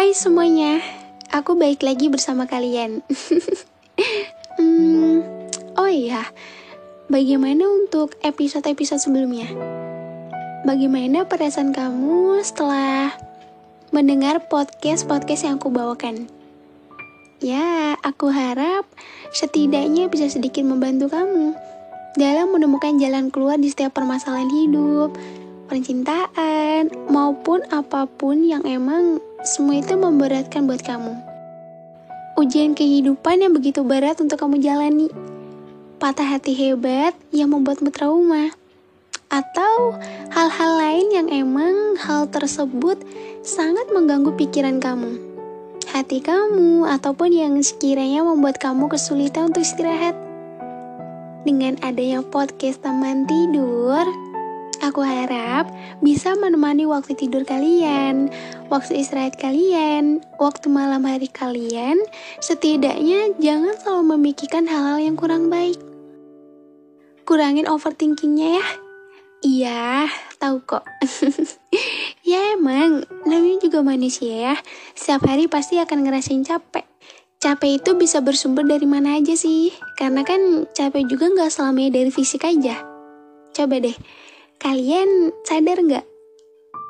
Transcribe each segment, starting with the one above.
Hai semuanya, aku balik lagi bersama kalian. Oh iya, bagaimana untuk episode-episode sebelumnya? Bagaimana perasaan kamu setelah mendengar podcast-podcast yang aku bawakan? Ya, aku harap setidaknya bisa sedikit membantu kamu dalam menemukan jalan keluar di setiap permasalahan hidup, percintaan, maupun apapun yang emang semua itu memberatkan buat kamu. Ujian kehidupan yang begitu berat untuk kamu jalani. Patah hati hebat yang membuatmu trauma. Atau hal-hal lain yang emang hal tersebut sangat mengganggu pikiran kamu, hati kamu, ataupun yang sekiranya membuat kamu kesulitan untuk istirahat. Dengan adanya podcast teman tidur, aku harap bisa menemani waktu tidur kalian, waktu istirahat kalian, waktu malam hari kalian. Setidaknya jangan selalu memikirkan hal-hal yang kurang baik. Kurangin overthinkingnya ya. Iya, tahu kok. Ya emang, namanya juga manusia ya. Setiap hari pasti akan ngerasain capek. Capek itu bisa bersumber dari mana aja sih? Karena kan capek juga gak selamanya dari fisik aja. Coba deh, kalian sadar nggak?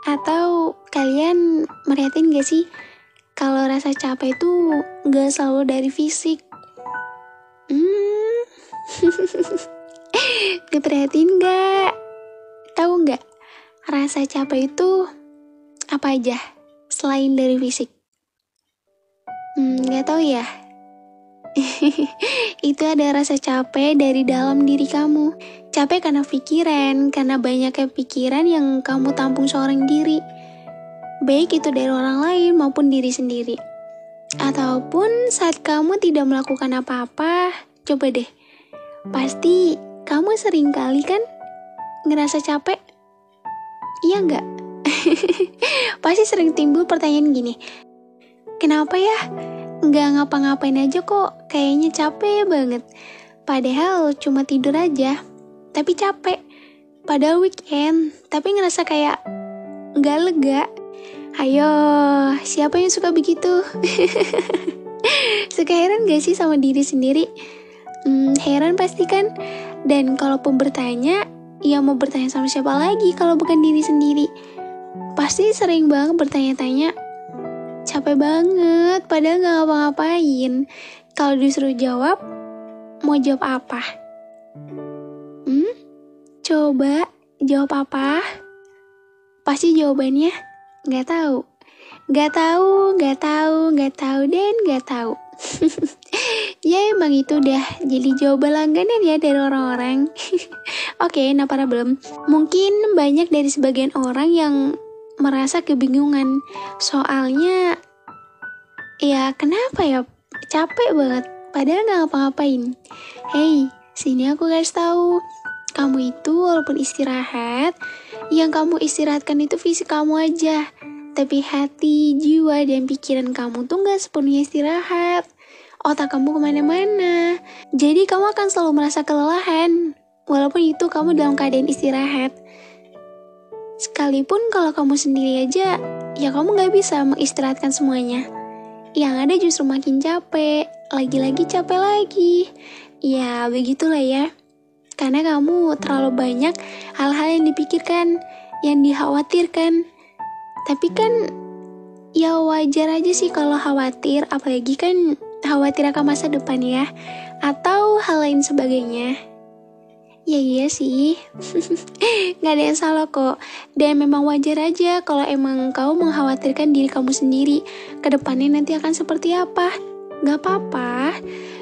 Atau kalian merhatiin nggak sih kalau rasa capek itu nggak selalu dari fisik? Keperhatiin nggak? Tahu nggak? Rasa capek itu apa aja selain dari fisik? Nggak tahu ya? Itu ada rasa capek dari dalam diri kamu. Capek karena pikiran, karena banyaknya pikiran yang kamu tampung seorang diri. Baik itu dari orang lain maupun diri sendiri. Ataupun saat kamu tidak melakukan apa-apa, coba deh. Pasti kamu sering kali kan ngerasa capek? Iya nggak? Pasti sering timbul pertanyaan gini. Kenapa ya? Nggak ngapa-ngapain aja kok, kayaknya capek banget. Padahal cuma tidur aja, tapi capek. Padahal weekend, tapi ngerasa kayak nggak lega. Ayo, siapa yang suka begitu? Suka heran gak sih sama diri sendiri? Heran pasti kan? Dan kalaupun bertanya, ya mau bertanya sama siapa lagi kalau bukan diri sendiri? Pasti sering banget bertanya-tanya, capek banget, padahal gak ngapa-ngapain. Kalau disuruh jawab, mau jawab apa? Coba jawab apa? Pasti jawabannya gak tahu. Gak tahu, gak tahu, gak tahu, dan gak tahu. Ya emang itu udah jadi jawaban langganan ya dari orang-orang. Oke, nah problem. Mungkin banyak dari sebagian orang yang merasa kebingungan. Soalnya, ya kenapa ya capek banget, padahal gak ngapa-ngapain. Hey, sini aku kasih tahu. Kamu itu walaupun istirahat, yang kamu istirahatkan itu fisik kamu aja. Tapi hati, jiwa, dan pikiran kamu tuh gak sepenuhnya istirahat. Otak kamu kemana-mana. Jadi kamu akan selalu merasa kelelahan, walaupun itu kamu dalam keadaan istirahat. Sekalipun kalau kamu sendiri aja, ya kamu gak bisa mengistirahatkan semuanya. Yang ada justru makin capek, lagi-lagi capek lagi. Ya begitulah ya. Karena kamu terlalu banyak hal-hal yang dipikirkan, yang dikhawatirkan. Tapi kan ya wajar aja sih kalau khawatir, apalagi kan khawatir akan masa depan ya, atau hal lain sebagainya. Ya iya sih, gak ada yang salah kok. Dan memang wajar aja kalau emang kau mengkhawatirkan diri kamu sendiri, kedepannya nanti akan seperti apa. Gak apa-apa.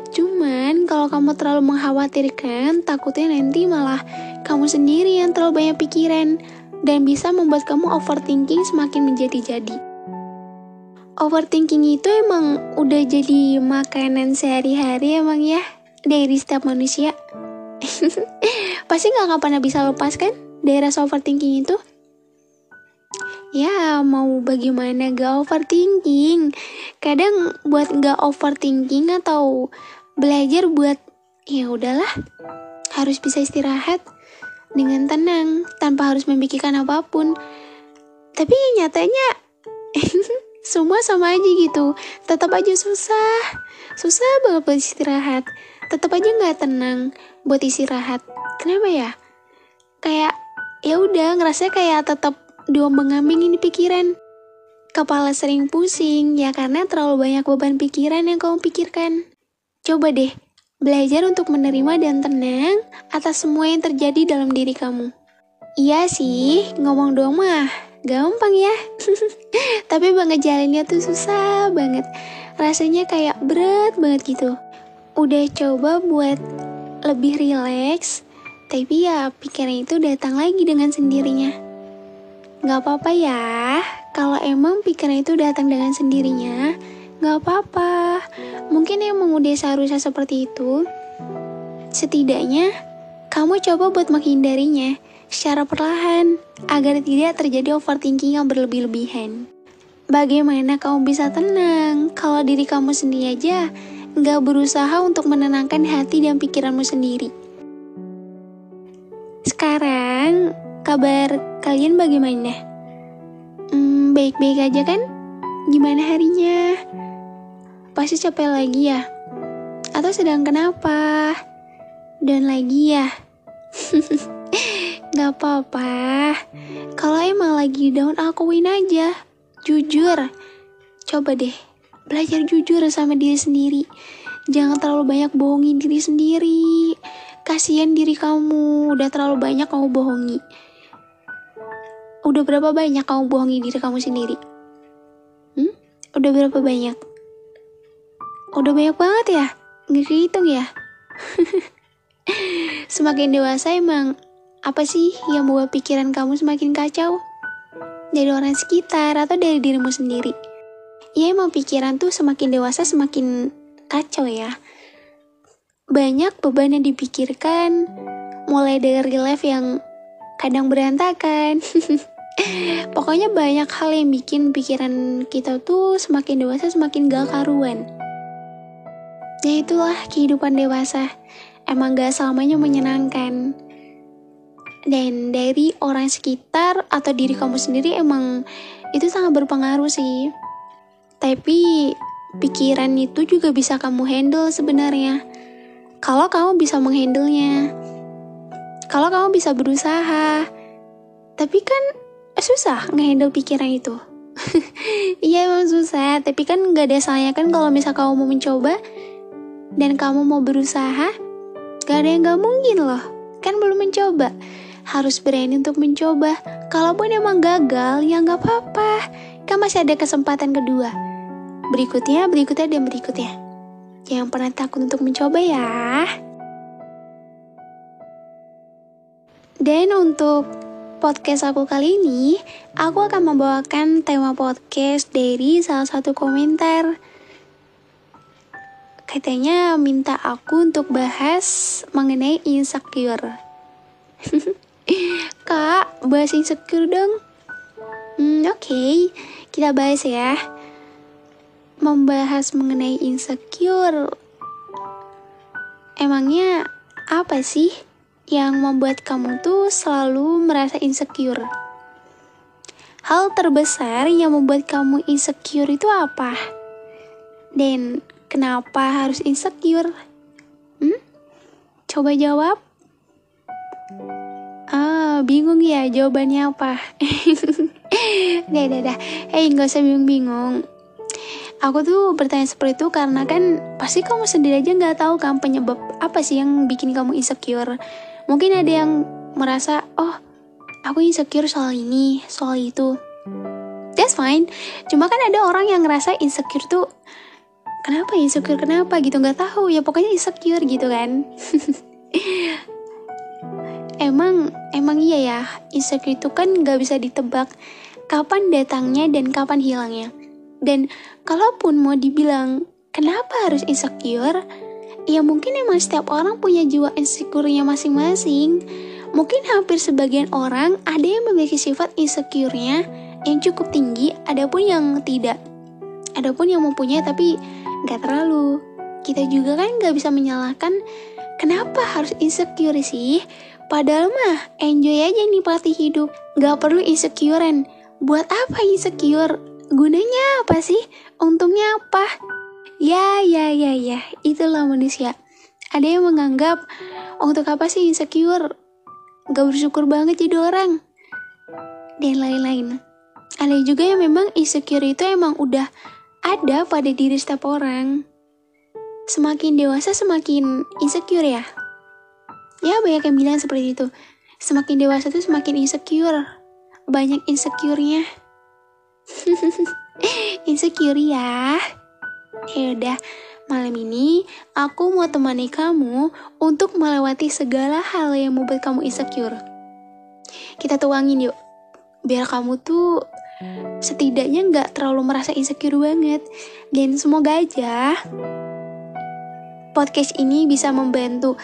Cuman kalau kamu terlalu mengkhawatirkan, takutnya nanti malah kamu sendiri yang terlalu banyak pikiran, dan bisa membuat kamu overthinking semakin menjadi-jadi. Overthinking itu emang udah jadi makanan sehari-hari emang ya, dari setiap manusia. Pasti gak akan pernah bisa lepas kan dari rasa overthinking itu. Ya mau bagaimana gak overthinking. Kadang buat gak overthinking atau belajar buat ya udahlah, harus bisa istirahat dengan tenang tanpa harus memikirkan apapun. Tapi nyatanya Semua sama aja gitu. Tetap aja susah banget buat istirahat. Tetap aja nggak tenang buat istirahat. Kenapa ya? Kayak ya udah ngerasa kayak tetap diombang-ambing ini pikiran. Kepala sering pusing ya karena terlalu banyak beban pikiran yang kamu pikirkan. Coba deh belajar untuk menerima dan tenang atas semua yang terjadi dalam diri kamu. Iya sih, ngomong doang mah gampang ya. Tapi ngejalinnya tuh susah banget. Rasanya kayak berat banget gitu. Udah coba buat lebih rileks, tapi ya pikiran itu datang lagi dengan sendirinya. Gak apa-apa ya, kalau emang pikiran itu datang dengan sendirinya, gak apa-apa. Mungkin emang udah seharusnya seperti itu. Setidaknya, kamu coba buat menghindarinya secara perlahan, agar tidak terjadi overthinking yang berlebih-lebihan. Bagaimana kamu bisa tenang kalau diri kamu sendiri aja gak berusaha untuk menenangkan hati dan pikiranmu sendiri? Sekarang, kabar kalian bagaimana? Baik-baik aja kan? Gimana harinya? Pasti capek lagi ya? Atau sedang kenapa? Dan lagi ya? Gak apa-apa. Kalau emang lagi down, akuin aja. Jujur. Coba deh, belajar jujur sama diri sendiri. Jangan terlalu banyak bohongin diri sendiri. Kasian diri kamu, udah terlalu banyak kamu bohongi. Udah berapa banyak kamu bohongi diri kamu sendiri? Udah berapa banyak? Udah banyak banget ya? Nggak kehitung ya? Semakin dewasa emang apa sih yang membuat pikiran kamu semakin kacau? Dari orang sekitar atau dari dirimu sendiri? Ya emang pikiran tuh semakin dewasa semakin kacau ya. Banyak beban yang dipikirkan, mulai dari life yang kadang berantakan. Pokoknya banyak hal yang bikin pikiran kita tuh semakin dewasa semakin gak karuan. Ya itulah kehidupan dewasa. Emang gak selamanya menyenangkan. Dan dari orang sekitar atau diri kamu sendiri emang itu sangat berpengaruh sih. Tapi pikiran itu juga bisa kamu handle sebenarnya. Kalau kamu bisa menghandlenya. Kalau kamu bisa berusaha. Tapi kan susah ngehandle pikiran itu. Iya emang susah. Tapi kan gak ada salahnya kan kalau misal kamu mau mencoba dan kamu mau berusaha. Gak ada yang gak mungkin loh. Kan belum mencoba. Harus berani untuk mencoba. Kalaupun emang gagal, ya gak apa-apa. Kan masih ada kesempatan kedua. Berikutnya, dan berikutnya. Jangan pernah takut untuk mencoba ya. Dan untuk podcast aku kali ini, aku akan membawakan tema podcast dari salah satu komentar. Katanya minta aku untuk bahas mengenai insecure. Kak, bahas insecure dong. Oke, kita bahas ya. Membahas mengenai insecure. Emangnya apa sih yang membuat kamu tuh selalu merasa insecure? Hal terbesar yang membuat kamu insecure itu apa? Dan kenapa harus insecure? Coba jawab. Bingung ya jawabannya apa? Dah. Gak usah bingung-bingung. Aku tuh bertanya seperti itu karena kan pasti kamu sendiri aja gak tahu kan penyebab apa sih yang bikin kamu insecure. Mungkin ada yang merasa, aku insecure soal ini, soal itu. That's fine. Cuma kan ada orang yang ngerasa insecure tuh, kenapa gitu, gak tahu. Ya pokoknya insecure gitu kan. Emang iya ya, insecure itu kan gak bisa ditebak kapan datangnya dan kapan hilangnya. Dan kalaupun mau dibilang kenapa harus insecure, ya mungkin emang setiap orang punya jiwa insecure-nya masing-masing. Mungkin hampir sebagian orang ada yang memiliki sifat insecure-nya yang cukup tinggi, adapun yang tidak. Adapun yang mempunyai tapi gak terlalu. Kita juga kan gak bisa menyalahkan kenapa harus insecure sih. Padahal mah enjoy aja nikmati hidup. Gak perlu insecurean. Buat apa insecure? Gunanya apa sih? Untungnya apa? Ya, itulah manusia. Ada yang menganggap, untuk apa sih insecure? Gak bersyukur banget jadi orang. Dan lain-lain. Ada juga yang memang insecure itu emang udah ada pada diri setiap orang. Semakin dewasa semakin insecure ya. Ya banyak yang bilang seperti itu. Semakin dewasa tuh semakin insecure. Banyak insecure-nya. Insecure ya. Yaudah, malam ini aku mau temani kamu untuk melewati segala hal yang membuat kamu insecure. Kita tuangin yuk. Biar kamu tuh setidaknya gak terlalu merasa insecure banget. Dan semoga aja podcast ini bisa membantu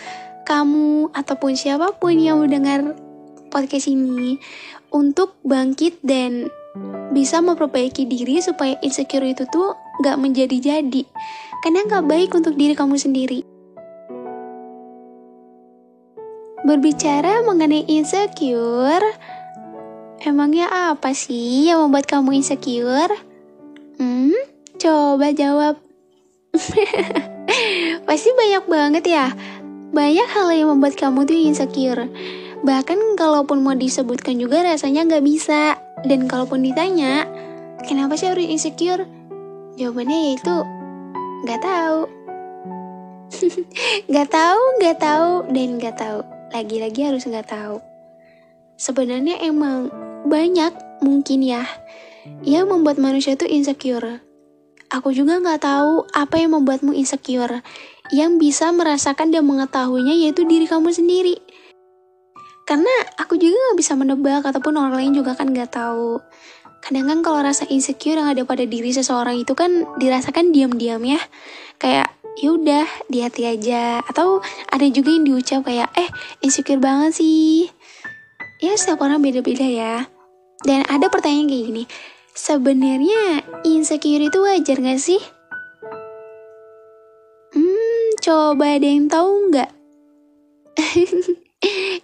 kamu ataupun siapapun yang mendengar podcast ini untuk bangkit dan bisa memperbaiki diri supaya insecure itu tuh gak menjadi-jadi. Karena gak baik untuk diri kamu sendiri. Berbicara mengenai insecure, emangnya apa sih yang membuat kamu insecure? Coba jawab. Pasti banyak banget ya. Banyak hal yang membuat kamu tuh insecure. Bahkan kalaupun mau disebutkan juga rasanya gak bisa. Dan kalaupun ditanya, kenapa sih harus insecure? Jawabannya yaitu gak tahu. Gak tahu, dan gak tahu. Lagi-lagi harus gak tahu. Sebenarnya emang banyak mungkin ya yang membuat manusia tuh insecure. Aku juga gak tahu apa yang membuatmu insecure. Yang bisa merasakan dan mengetahuinya yaitu diri kamu sendiri. Karena aku juga gak bisa menebak ataupun orang lain juga kan gak tahu. Kadang kan kalau rasa insecure yang ada pada diri seseorang itu kan dirasakan diam-diam ya. Kayak yaudah di hati aja. Atau ada juga yang diucap kayak insecure banget sih. Ya setiap orang beda-beda ya. Dan ada pertanyaan kayak gini. Sebenarnya insecure itu wajar gak sih? Coba ada yang tahu nggak?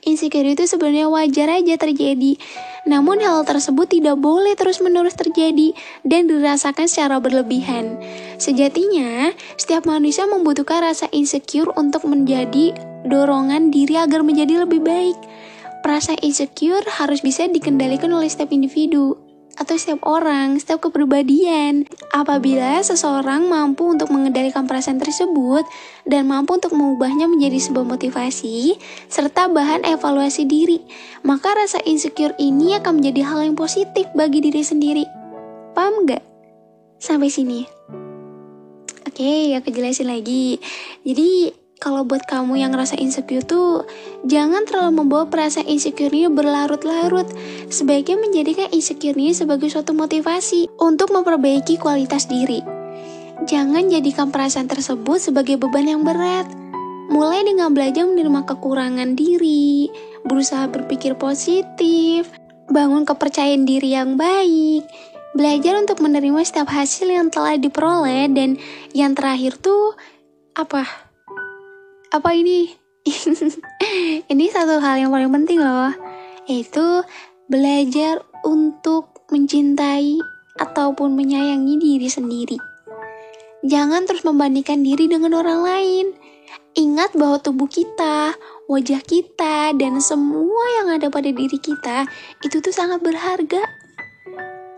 Insecure itu sebenarnya wajar aja terjadi. Namun hal tersebut tidak boleh terus-menerus terjadi dan dirasakan secara berlebihan. Sejatinya, setiap manusia membutuhkan rasa insecure untuk menjadi dorongan diri agar menjadi lebih baik. Perasaan insecure harus bisa dikendalikan oleh setiap individu atau setiap orang, setiap kepribadian. Apabila seseorang mampu untuk mengendalikan perasaan tersebut dan mampu untuk mengubahnya menjadi sebuah motivasi serta bahan evaluasi diri, maka rasa insecure ini akan menjadi hal yang positif bagi diri sendiri. Paham gak? Sampai sini. Oke, aku jelasin lagi. Jadi kalau buat kamu yang ngerasa insecure tuh, jangan terlalu membawa perasaan insecure ini berlarut-larut. Sebaiknya menjadikan insecure ini sebagai suatu motivasi untuk memperbaiki kualitas diri. Jangan jadikan perasaan tersebut sebagai beban yang berat. Mulai dengan belajar menerima kekurangan diri, berusaha berpikir positif, bangun kepercayaan diri yang baik, belajar untuk menerima setiap hasil yang telah diperoleh, dan yang terakhir tuh apa ini? Ini satu hal yang paling penting loh, yaitu belajar untuk mencintai ataupun menyayangi diri sendiri. Jangan terus membandingkan diri dengan orang lain. Ingat bahwa tubuh kita, wajah kita, dan semua yang ada pada diri kita itu tuh sangat berharga.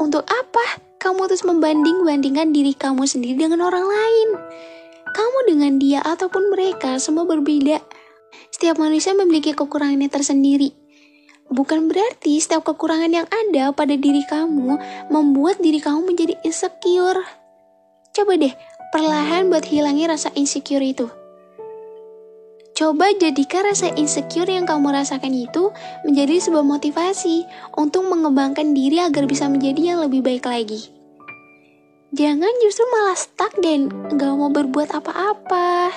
Untuk apa kamu terus membanding-bandingkan diri kamu sendiri dengan orang lain? Kamu dengan dia ataupun mereka semua berbeda. Setiap manusia memiliki kekurangannya tersendiri. Bukan berarti setiap kekurangan yang ada pada diri kamu membuat diri kamu menjadi insecure. Coba deh, perlahan buat hilangi rasa insecure itu. Coba jadikan rasa insecure yang kamu rasakan itu menjadi sebuah motivasi untuk mengembangkan diri agar bisa menjadi yang lebih baik lagi. Jangan justru malah stuck dan gak mau berbuat apa-apa.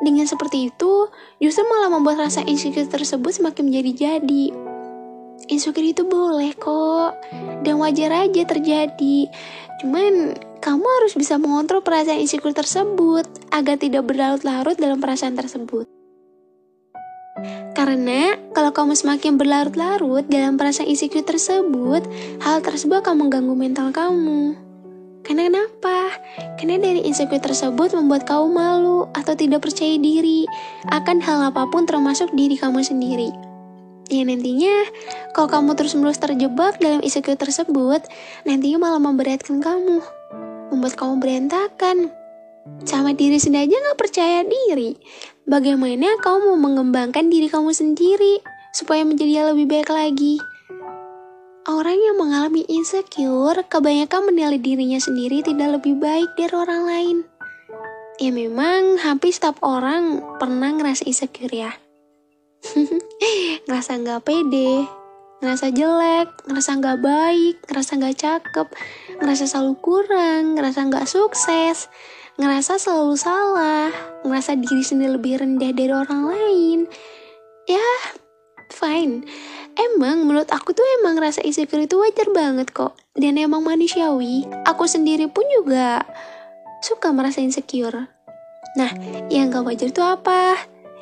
Dengan seperti itu, justru malah membuat rasa insecure tersebut semakin menjadi-jadi. Insecure itu boleh kok, dan wajar aja terjadi. Cuman, kamu harus bisa mengontrol perasaan insecure tersebut, agar tidak berlarut-larut dalam perasaan tersebut. Karena kalau kamu semakin berlarut-larut dalam perasaan insecure tersebut, hal tersebut akan mengganggu mental kamu. Karena kenapa? Karena dari insecure tersebut membuat kamu malu atau tidak percaya diri akan hal apapun termasuk diri kamu sendiri. Ya nantinya, kalau kamu terus-menerus terjebak dalam insecure tersebut, nantinya malah memberatkan kamu, membuat kamu berantakan. Sama diri sendiri aja gak percaya diri. Bagaimana kamu mau mengembangkan diri kamu sendiri supaya menjadi lebih baik lagi? Orang yang mengalami insecure kebanyakan menilai dirinya sendiri tidak lebih baik dari orang lain. Ya memang hampir setiap orang pernah ngerasa insecure ya. Ngerasa gak pede, ngerasa jelek, ngerasa gak baik, ngerasa gak cakep, ngerasa selalu kurang, ngerasa gak sukses, ngerasa selalu salah, ngerasa diri sendiri lebih rendah dari orang lain. Ya, fine. Emang menurut aku tuh emang ngerasa insecure itu wajar banget kok. Dan emang manusiawi. Aku sendiri pun juga suka merasa insecure. Nah, yang gak wajar itu apa?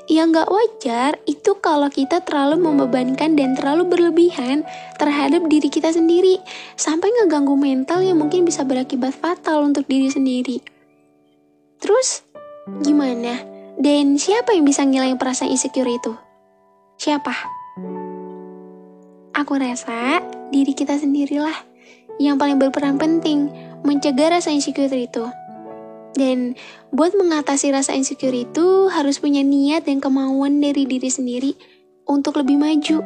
Yang gak wajar itu kalau kita terlalu membebankan dan terlalu berlebihan terhadap diri kita sendiri, sampai ngeganggu mental yang mungkin bisa berakibat fatal untuk diri sendiri. Terus, gimana? Dan siapa yang bisa ngilangin perasaan insecure itu? Siapa? Aku rasa diri kita sendirilah yang paling berperan penting mencegah rasa insecure itu. Dan buat mengatasi rasa insecure itu harus punya niat dan kemauan dari diri sendiri untuk lebih maju.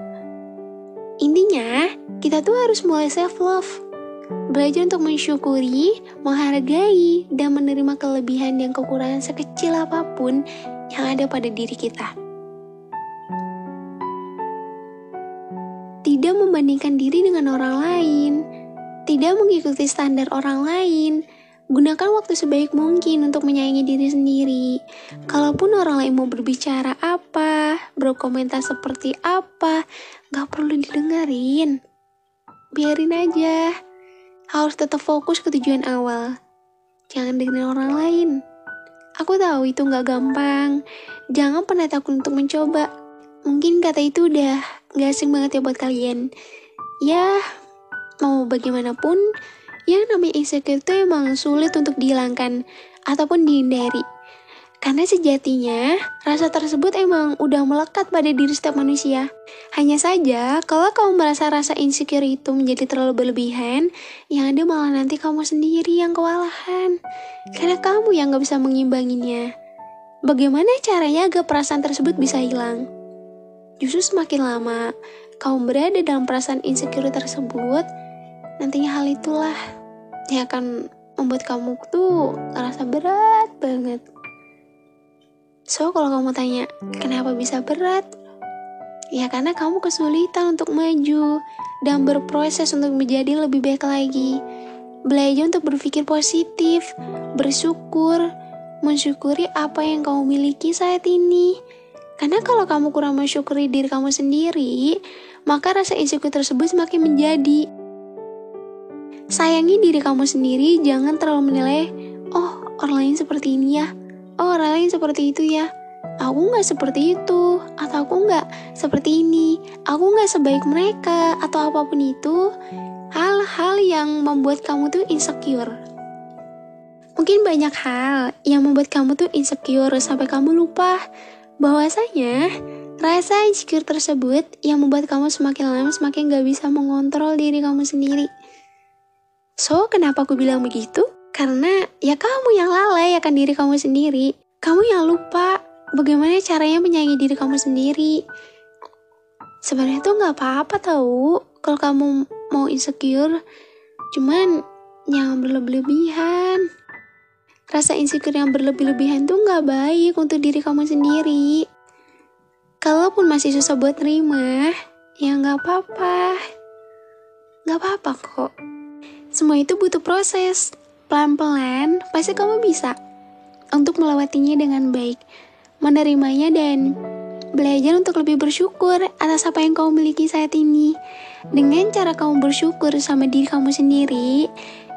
Intinya, kita tuh harus mulai self-love. Belajar untuk mensyukuri, menghargai, dan menerima kelebihan dan kekurangan sekecil apapun yang ada pada diri kita. Tidak membandingkan diri dengan orang lain, tidak mengikuti standar orang lain. Gunakan waktu sebaik mungkin untuk menyayangi diri sendiri. Kalaupun orang lain mau berbicara apa, berkomentar seperti apa, gak perlu didengarin. Biarin aja. Harus tetap fokus ke tujuan awal. Jangan dengerin orang lain. Aku tahu itu gak gampang. Jangan pernah takut untuk mencoba. Mungkin kata itu udah gak asing banget ya buat kalian. Ya, mau bagaimanapun, yang namanya insecure itu emang sulit untuk dihilangkan ataupun dihindari. Karena sejatinya, rasa tersebut emang udah melekat pada diri setiap manusia. Hanya saja, kalau kamu merasa rasa insecure itu menjadi terlalu berlebihan, yang ada malah nanti kamu sendiri yang kewalahan. Karena kamu yang gak bisa mengimbanginya. Bagaimana caranya agar perasaan tersebut bisa hilang? Justru semakin lama kamu berada dalam perasaan insecure tersebut, nantinya hal itulah yang akan membuat kamu tuh ngerasa berat banget. So, kalau kamu tanya, kenapa bisa berat? Ya karena kamu kesulitan untuk maju dan berproses untuk menjadi lebih baik lagi. Belajar untuk berpikir positif, bersyukur, mensyukuri apa yang kamu miliki saat ini. Karena kalau kamu kurang mensyukuri diri kamu sendiri, maka rasa insecure tersebut semakin menjadi. Sayangi diri kamu sendiri, jangan terlalu menilai, oh orang lain seperti ini ya, oh orang lain seperti itu ya, aku gak seperti itu, atau aku gak seperti ini, aku gak sebaik mereka, atau apapun itu, hal-hal yang membuat kamu tuh insecure. Mungkin banyak hal yang membuat kamu tuh insecure sampai kamu lupa bahwasanya rasa insecure tersebut yang membuat kamu semakin lama semakin gak bisa mengontrol diri kamu sendiri. So, kenapa aku bilang begitu? Karena ya kamu yang lalai akan diri kamu sendiri. Kamu yang lupa bagaimana caranya menyayangi diri kamu sendiri. Sebenarnya tuh gak apa-apa tahu kalau kamu mau insecure. Cuman jangan berlebihan. Rasa insecure yang berlebih-lebihan tuh gak baik untuk diri kamu sendiri. Kalaupun masih susah buat terima, ya gak apa-apa. Gak apa-apa kok. Semua itu butuh proses. Pelan-pelan, pasti kamu bisa untuk melewatinya dengan baik. Menerimanya dan belajar untuk lebih bersyukur atas apa yang kamu miliki saat ini. Dengan cara kamu bersyukur sama diri kamu sendiri,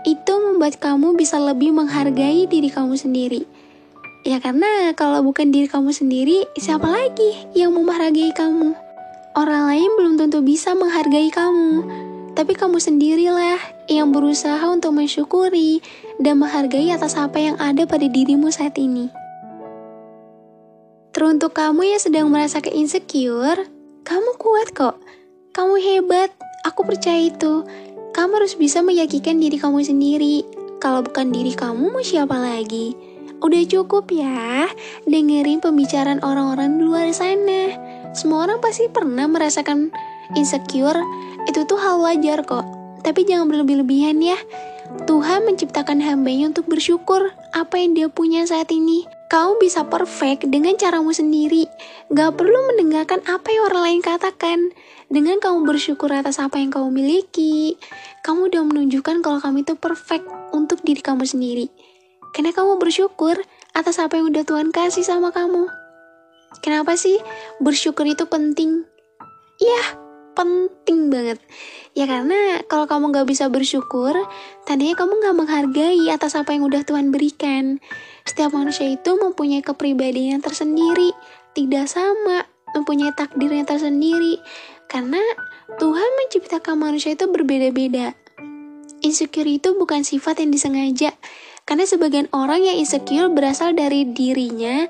itu membuat kamu bisa lebih menghargai diri kamu sendiri. Ya karena kalau bukan diri kamu sendiri, siapa lagi yang mau menghargai kamu? Orang lain belum tentu bisa menghargai kamu, tapi kamu sendirilah yang berusaha untuk mensyukuri dan menghargai atas apa yang ada pada dirimu saat ini. Teruntuk kamu yang sedang merasakan insecure, kamu kuat kok. Kamu hebat, aku percaya itu. Kamu harus bisa meyakinkan diri kamu sendiri. Kalau bukan diri kamu, mau siapa lagi? Udah cukup ya, dengerin pembicaraan orang-orang di luar sana. Semua orang pasti pernah merasakan insecure, itu tuh hal wajar kok. Tapi jangan berlebih-lebihan ya. Tuhan menciptakan hambanya untuk bersyukur apa yang dia punya saat ini. Kamu bisa perfect dengan caramu sendiri. Gak perlu mendengarkan apa yang orang lain katakan. Dengan kamu bersyukur atas apa yang kamu miliki, kamu udah menunjukkan kalau kamu itu perfect untuk diri kamu sendiri. Karena kamu bersyukur atas apa yang udah Tuhan kasih sama kamu. Kenapa sih bersyukur itu penting? Iya, penting banget. Ya karena kalau kamu gak bisa bersyukur, tandanya kamu gak menghargai atas apa yang udah Tuhan berikan. Setiap manusia itu mempunyai kepribadian yang tersendiri, tidak sama, mempunyai takdir yang tersendiri. Karena Tuhan menciptakan manusia itu berbeda-beda. Insecure itu bukan sifat yang disengaja. Karena sebagian orang yang insecure berasal dari dirinya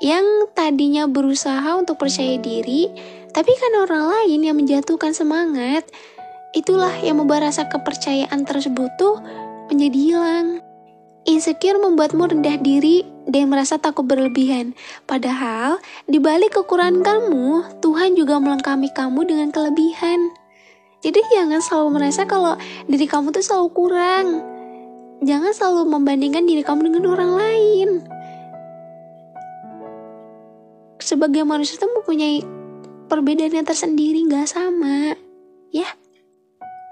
yang tadinya berusaha untuk percaya diri, tapi karena orang lain yang menjatuhkan semangat, itulah yang membuat rasa kepercayaan tersebut tuh menjadi hilang. Insecure membuatmu rendah diri dan merasa takut berlebihan. Padahal, di balik kekurangan kamu, Tuhan juga melengkapi kamu dengan kelebihan. Jadi jangan selalu merasa kalau diri kamu tuh selalu kurang. Jangan selalu membandingkan diri kamu dengan orang lain. Sebagai manusia itu mempunyai perbedaan yang tersendiri, gak sama. Ya,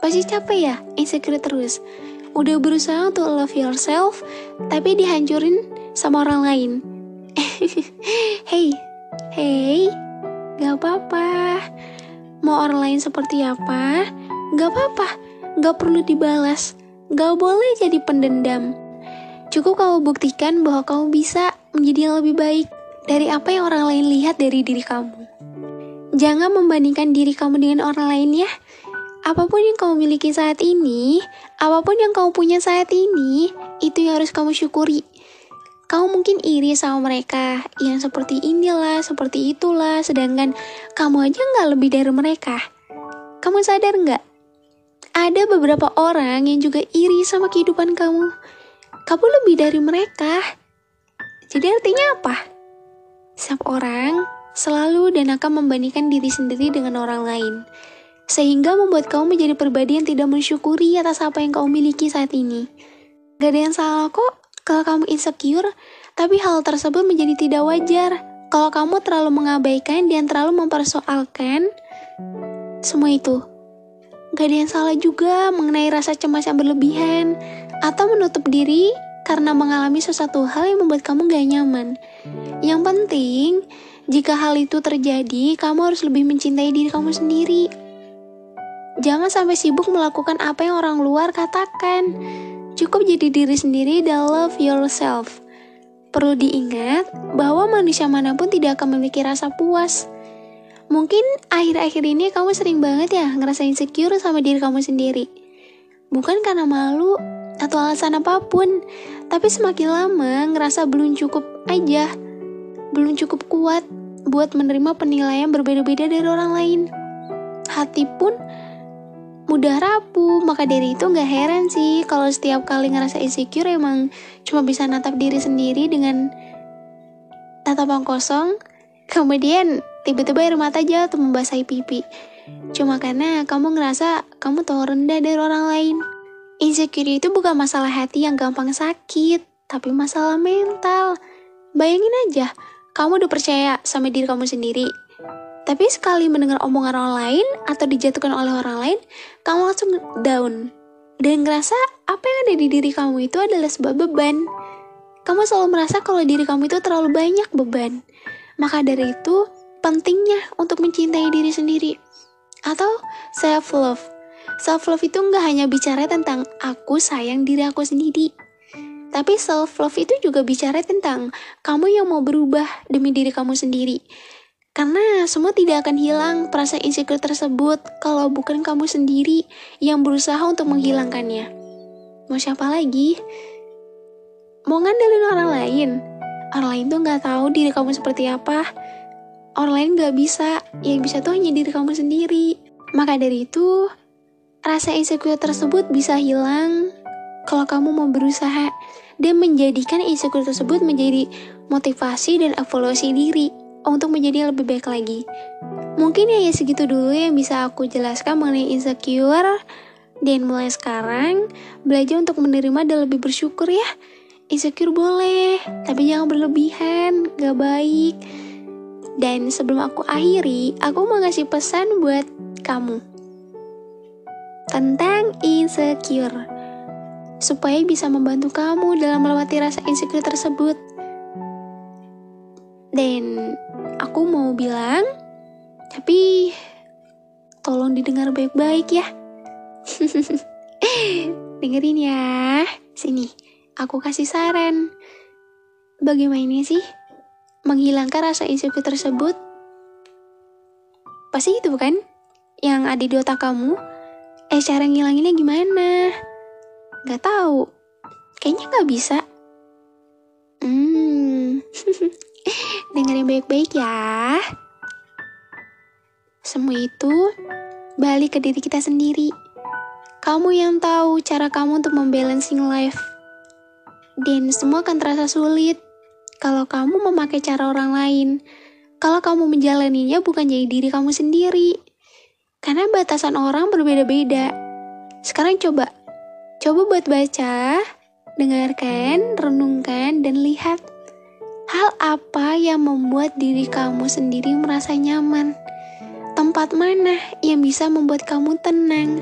pasti capek ya, insecure terus. Udah berusaha untuk love yourself, tapi dihancurin sama orang lain. Hey, gak apa-apa. Mau orang lain seperti apa, gak apa-apa. Gak perlu dibalas. Gak boleh jadi pendendam. Cukup kamu buktikan bahwa kamu bisa menjadi yang lebih baik dari apa yang orang lain lihat dari diri kamu. Jangan membandingkan diri kamu dengan orang lain ya. Apapun yang kamu miliki saat ini, apapun yang kamu punya saat ini, itu yang harus kamu syukuri. Kamu mungkin iri sama mereka yang seperti inilah, seperti itulah, sedangkan kamu aja gak lebih dari mereka. Kamu sadar gak? Ada beberapa orang yang juga iri sama kehidupan kamu. Kamu lebih dari mereka. Jadi artinya apa? Setiap orang selalu dan akan membandingkan diri sendiri dengan orang lain. Sehingga membuat kamu menjadi pribadi yang tidak mensyukuri atas apa yang kamu miliki saat ini. Gak ada yang salah kok kalau kamu insecure, tapi hal tersebut menjadi tidak wajar kalau kamu terlalu mengabaikan dan terlalu mempersoalkan semua itu. Gak ada yang salah juga mengenai rasa cemas yang berlebihan atau menutup diri karena mengalami sesuatu hal yang membuat kamu gak nyaman. Yang penting, jika hal itu terjadi, kamu harus lebih mencintai diri kamu sendiri. Jangan sampai sibuk melakukan apa yang orang luar katakan. Cukup jadi diri sendiri dan love yourself. Perlu diingat bahwa manusia manapun tidak akan memiliki rasa puas. Mungkin akhir-akhir ini kamu sering banget ya ngerasa insecure sama diri kamu sendiri. Bukan karena malu atau alasan apapun, tapi semakin lama ngerasa belum cukup aja. Belum cukup kuat buat menerima penilaian berbeda-beda dari orang lain. Hati pun mudah rapuh, maka dari itu gak heran sih kalau setiap kali ngerasa insecure emang cuma bisa natap diri sendiri dengan tatapan kosong. Kemudian tiba-tiba air mata jatuh membasahi pipi. Cuma karena kamu ngerasa kamu tahu rendah dari orang lain. Insecure itu bukan masalah hati yang gampang sakit, tapi masalah mental. Bayangin aja, kamu udah percaya sama diri kamu sendiri. Tapi sekali mendengar omongan orang lain atau dijatuhkan oleh orang lain, kamu langsung down. Dan ngerasa apa yang ada di diri kamu itu adalah sebuah beban. Kamu selalu merasa kalau diri kamu itu terlalu banyak beban. Maka dari itu, pentingnya untuk mencintai diri sendiri. Atau self-love. Self-love itu nggak hanya bicara tentang aku sayang diri aku sendiri. Tapi self-love itu juga bicara tentang kamu yang mau berubah demi diri kamu sendiri. Karena semua tidak akan hilang perasaan insecure tersebut kalau bukan kamu sendiri yang berusaha untuk menghilangkannya. Mau siapa lagi? Mau ngandelin orang lain? Orang lain tuh gak tahu diri kamu seperti apa. Orang lain gak bisa, yang bisa tuh hanya diri kamu sendiri. Maka dari itu, rasa insecure tersebut bisa hilang kalau kamu mau berusaha dan menjadikan insecure tersebut menjadi motivasi dan evaluasi diri untuk menjadi lebih baik lagi. Mungkin ya segitu dulu yang bisa aku jelaskan mengenai insecure. Dan mulai sekarang, belajar untuk menerima dan lebih bersyukur ya. Insecure boleh, tapi jangan berlebihan, gak baik. Dan sebelum aku akhiri, aku mau ngasih pesan buat kamu tentang insecure, supaya bisa membantu kamu dalam melewati rasa insecure tersebut. Dan aku mau bilang, tapi tolong didengar baik-baik ya. Dengerin ya. Sini, aku kasih saran. Bagaimana sih menghilangkan rasa insecure tersebut? Pasti itu bukan yang ada di otak kamu. Cara ngilanginnya gimana? Gak tahu. Kayaknya gak bisa. Dengerin baik-baik ya. Semua itu balik ke diri kita sendiri. Kamu yang tahu cara kamu untuk membalancing life. Dan semua akan terasa sulit kalau kamu memakai cara orang lain. Kalau kamu menjalaninya bukan jadi diri kamu sendiri. Karena batasan orang berbeda-beda. Sekarang coba buat baca, dengarkan, renungkan, dan lihat hal apa yang membuat diri kamu sendiri merasa nyaman. Tempat mana yang bisa membuat kamu tenang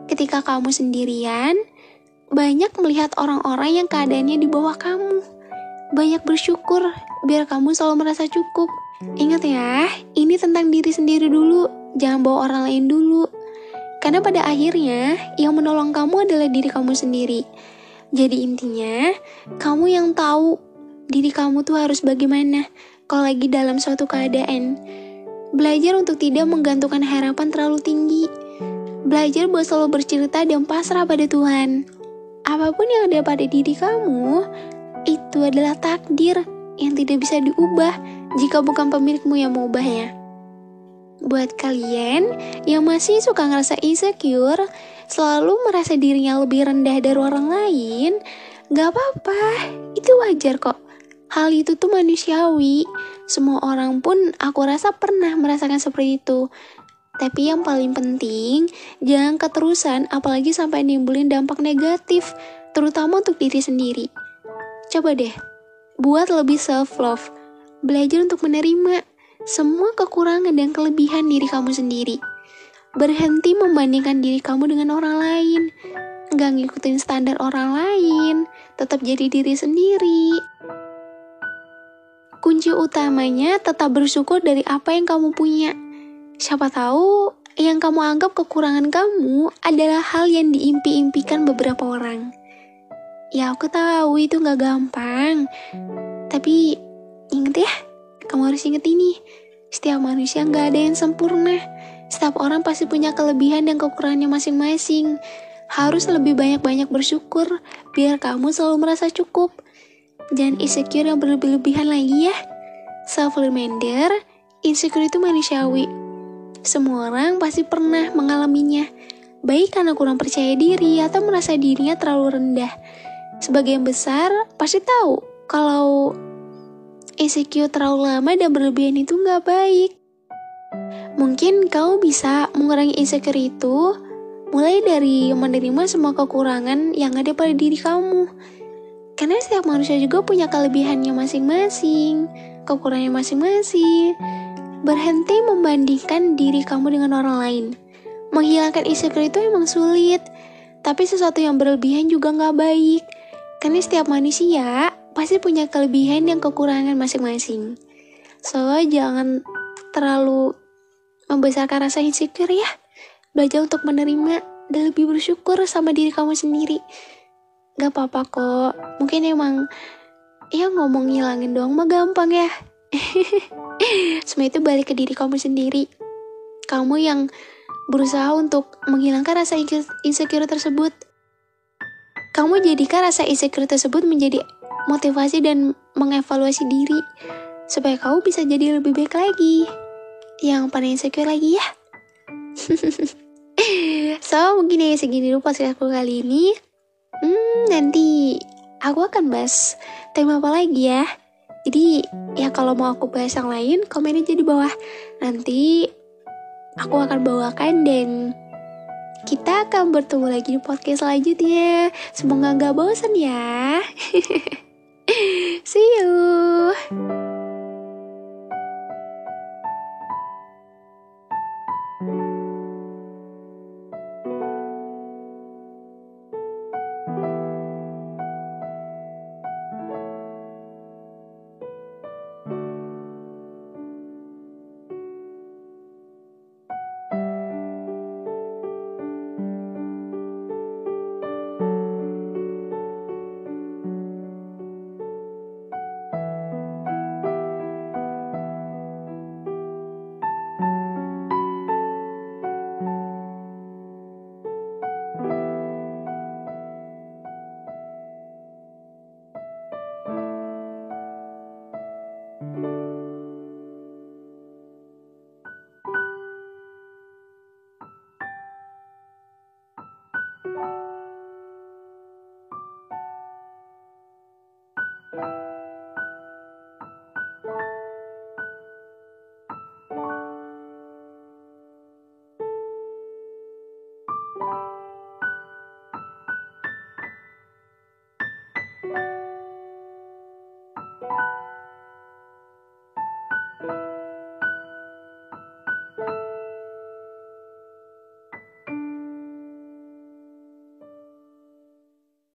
ketika kamu sendirian? Banyak melihat orang-orang yang keadaannya di bawah kamu. Banyak bersyukur biar kamu selalu merasa cukup. Ingat ya, ini tentang diri sendiri dulu. Jangan bawa orang lain dulu. Karena pada akhirnya yang menolong kamu adalah diri kamu sendiri. Jadi intinya, kamu yang tahu diri kamu tuh harus bagaimana kalau lagi dalam suatu keadaan. Belajar untuk tidak menggantungkan harapan terlalu tinggi. Belajar buat selalu bercerita dan pasrah pada Tuhan. Apapun yang ada pada diri kamu, itu adalah takdir yang tidak bisa diubah jika bukan pemilikmu yang mengubahnya. Buat kalian yang masih suka ngerasa insecure, selalu merasa dirinya lebih rendah dari orang lain, gak apa-apa, itu wajar kok. Hal itu tuh manusiawi. Semua orang pun aku rasa pernah merasakan seperti itu. Tapi yang paling penting, jangan keterusan apalagi sampai nimbulin dampak negatif, terutama untuk diri sendiri. Coba deh, buat lebih self-love. Belajar untuk menerima semua kekurangan dan kelebihan diri kamu sendiri. Berhenti membandingkan diri kamu dengan orang lain. Gak ngikutin standar orang lain, tetap jadi diri sendiri. Kunci utamanya tetap bersyukur dari apa yang kamu punya. Siapa tahu yang kamu anggap kekurangan kamu adalah hal yang diimpi-impikan beberapa orang. Ya aku tahu itu gak gampang. Tapi inget ya, kamu harus inget ini. Setiap manusia gak ada yang sempurna. Setiap orang pasti punya kelebihan dan kekurangannya masing-masing. Harus lebih banyak-banyak bersyukur biar kamu selalu merasa cukup. Jangan insecure yang berlebih-lebihan lagi ya. Self-reminder, insecure itu manusiawi. Semua orang pasti pernah mengalaminya. Baik karena kurang percaya diri atau merasa dirinya terlalu rendah. Sebagian besar pasti tahu kalau insecure terlalu lama dan berlebihan itu gak baik. Mungkin kamu bisa mengurangi insecure itu mulai dari menerima semua kekurangan yang ada pada diri kamu. Karena setiap manusia juga punya kelebihannya masing-masing, kekurangannya masing-masing. Berhenti membandingkan diri kamu dengan orang lain. Menghilangkan insecure itu emang sulit, tapi sesuatu yang berlebihan juga gak baik. Karena setiap manusia pasti punya kelebihan dan kekurangan masing-masing. So, jangan terlalu membesarkan rasa insecure ya. Belajar untuk menerima dan lebih bersyukur sama diri kamu sendiri. Gak apa-apa kok. Mungkin emang ya ngomong ngilangin doang mah gampang ya. Semua itu balik ke diri kamu sendiri. Kamu yang berusaha untuk menghilangkan rasa insecure tersebut. Kamu jadikan rasa insecure tersebut menjadi motivasi dan mengevaluasi diri supaya kamu bisa jadi lebih baik lagi. Yang paling insecure lagi ya. So mungkin ya segini dulu podcastku kali ini. Nanti aku akan bahas tema apa lagi ya. Jadi ya kalau mau aku bahas yang lain, komen aja di bawah. Nanti aku akan bawakan dan kita akan bertemu lagi di podcast selanjutnya. Semoga gak bosan ya. See you.